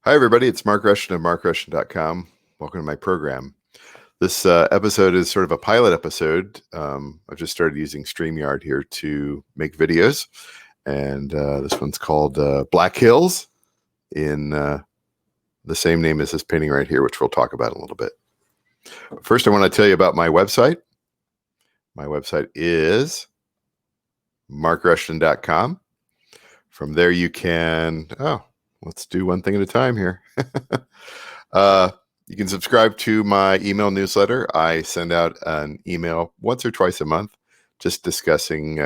Hi, everybody. It's Mark Rushton of markrushton.com. Welcome to my program. This episode is sort of a pilot episode. I've just started using StreamYard here to make videos. And this one's called Black Hills in the same name as this painting right here, which we'll talk about in a little bit. First, I want to tell you about my website. My website is markrushton.com. From there, you can... let's do one thing at a time here. You can subscribe to my email newsletter. I send out an email once or twice a month, just discussing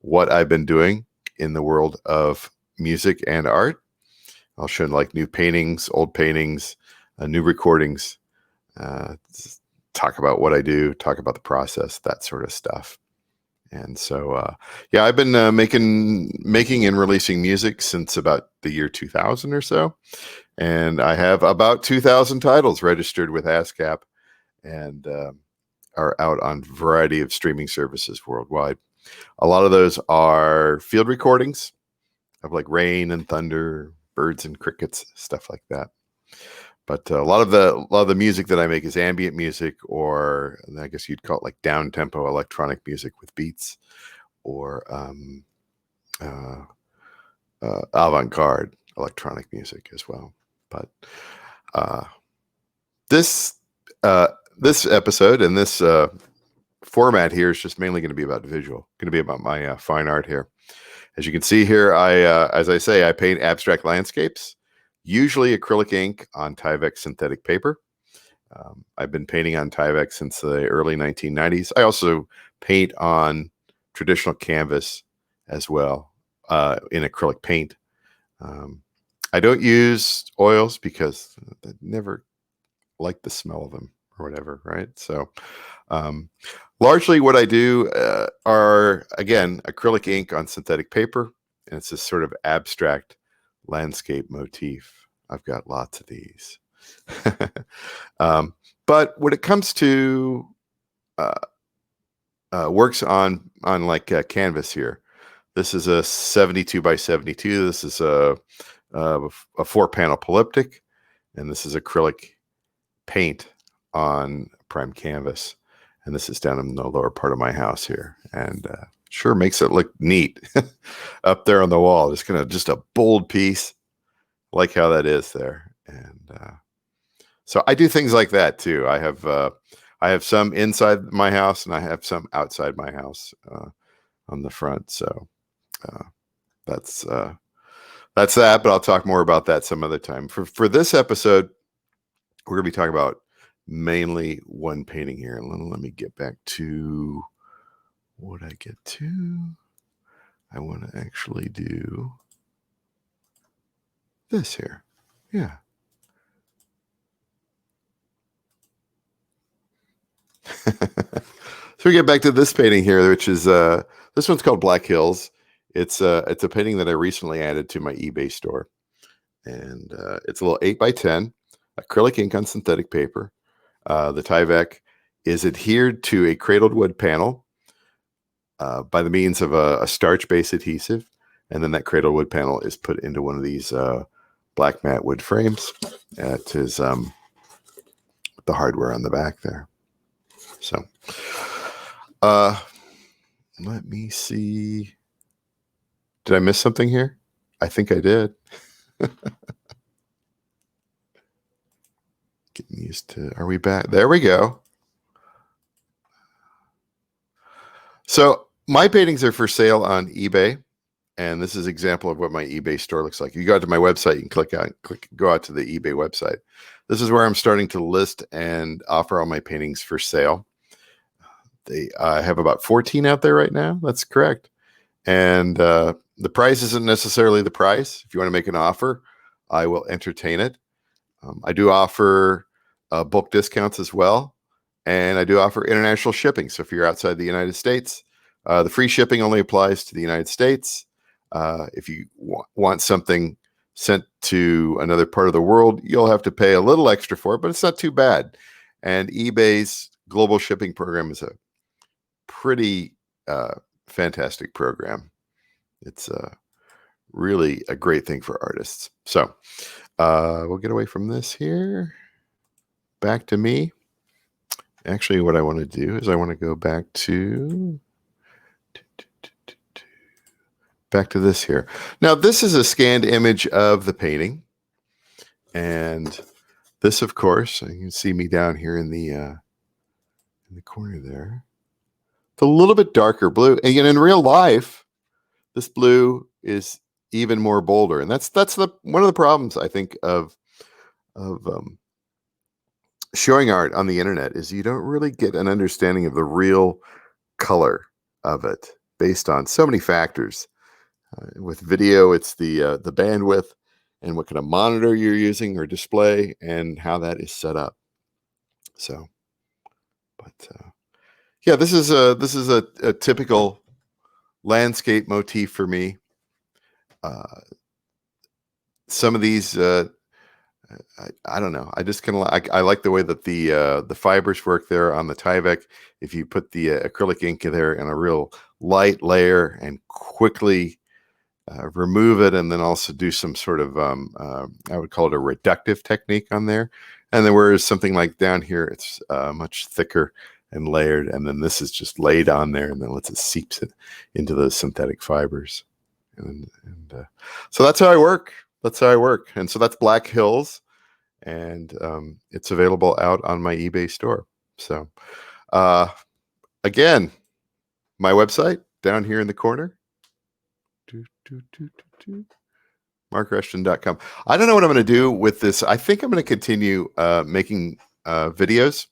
what I've been doing in the world of music and art. I'll show like new paintings, old paintings, new recordings, talk about what I do, talk about the process, that sort of stuff. And so, yeah, I've been making and releasing music since about the year 2000 or so. And I have about 2,000 titles registered with ASCAP and are out on a variety of streaming services worldwide. A lot of those are field recordings of like rain and thunder, birds and crickets, stuff like that. But a lot of the music that I make is ambient music, or I guess you'd call it like down-tempo electronic music with beats, or avant-garde electronic music as well. But this episode and this format here is just mainly going to be about visual, going to be about my fine art here. As you can see here, as I say, I paint abstract landscapes. Usually acrylic ink on Tyvek synthetic paper. I've been painting on Tyvek since the early 1990s. I also paint on traditional canvas as well in acrylic paint. I don't use oils because I never like the smell of them or whatever, right? So largely what I do are, again, acrylic ink on synthetic paper, and it's this sort of abstract landscape motif. I've got lots of these. But when it comes to works on like canvas here, this is a 72 by 72. This is a 4-panel polyptych, and this is acrylic paint on prime canvas. And this is down in the lower part of my house here, and sure makes it look neat up there on the wall. Just a bold piece. Like how that is there. And so I do things like that too. I have some inside my house and I have some outside my house on the front. So that's that, but I'll talk more about that some other time. For this episode, we're going to be talking about mainly one painting here. And let me get back to what I get to. I want to actually do this here. Yeah. So we get back to this painting here, which is this one's called Black Hills. It's a painting that I recently added to my eBay store. And it's a little 8x10 acrylic ink on synthetic paper. The Tyvek is adhered to a cradled wood panel by the means of a starch-based adhesive. And then that cradled wood panel is put into one of these black matte wood frames. It is the hardware on the back there. So let me see. Did I miss something here? I think I did. Getting used to, are we back? There we go. So my paintings are for sale on eBay. And this is an example of what my eBay store looks like. You go out to my website, you can go out to the eBay website. This is where I'm starting to list and offer all my paintings for sale. I have about 14 out there right now. That's correct. And the price isn't necessarily the price. If you want to make an offer, I will entertain it. I do offer bulk discounts as well. And I do offer international shipping. So if you're outside the United States, the free shipping only applies to the United States. If you want something sent to another part of the world, you'll have to pay a little extra for it, but it's not too bad. And eBay's global shipping program is a pretty fantastic program. It's really a great thing for artists. So we'll get away from this here. Back to me. Actually, what I want to do is I want to go back to this here. Now, this is a scanned image of the painting. And this, of course, you can see me down here in the corner there. It's a little bit darker blue. And in real life, this blue is even more bolder. And that's one of the problems, I think, of showing art on the internet is you don't really get an understanding of the real color of it based on so many factors. With video, it's the bandwidth and what kind of monitor you're using or display and how that is set up. So, but yeah, this is a typical landscape motif for me. Some of these, I don't know. I just kind of I like the way that the fibers work there on the Tyvek. If you put the acrylic ink in there in a real light layer and quickly remove it, and then also do some sort of I would call it a reductive technique on there. And then whereas something like down here, it's much thicker and layered, and then this is just laid on there, and then lets it seeps it into those synthetic fibers. And so that's how I work. That's how I work. And so that's Black Hills, and it's available out on my eBay store. So again, my website down here in the corner, markrushton.com. I don't know what I'm going to do with this. I think I'm going to continue making videos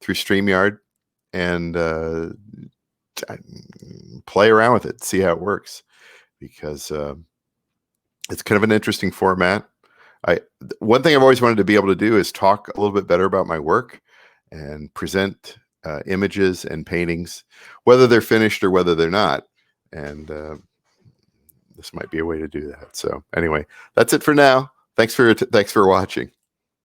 through StreamYard and play around with it, see how it works, because it's kind of an interesting format. One thing I've always wanted to be able to do is talk a little bit better about my work and present images and paintings, whether they're finished or whether they're not. And this might be a way to do that. So anyway, that's it for now. Thanks for watching.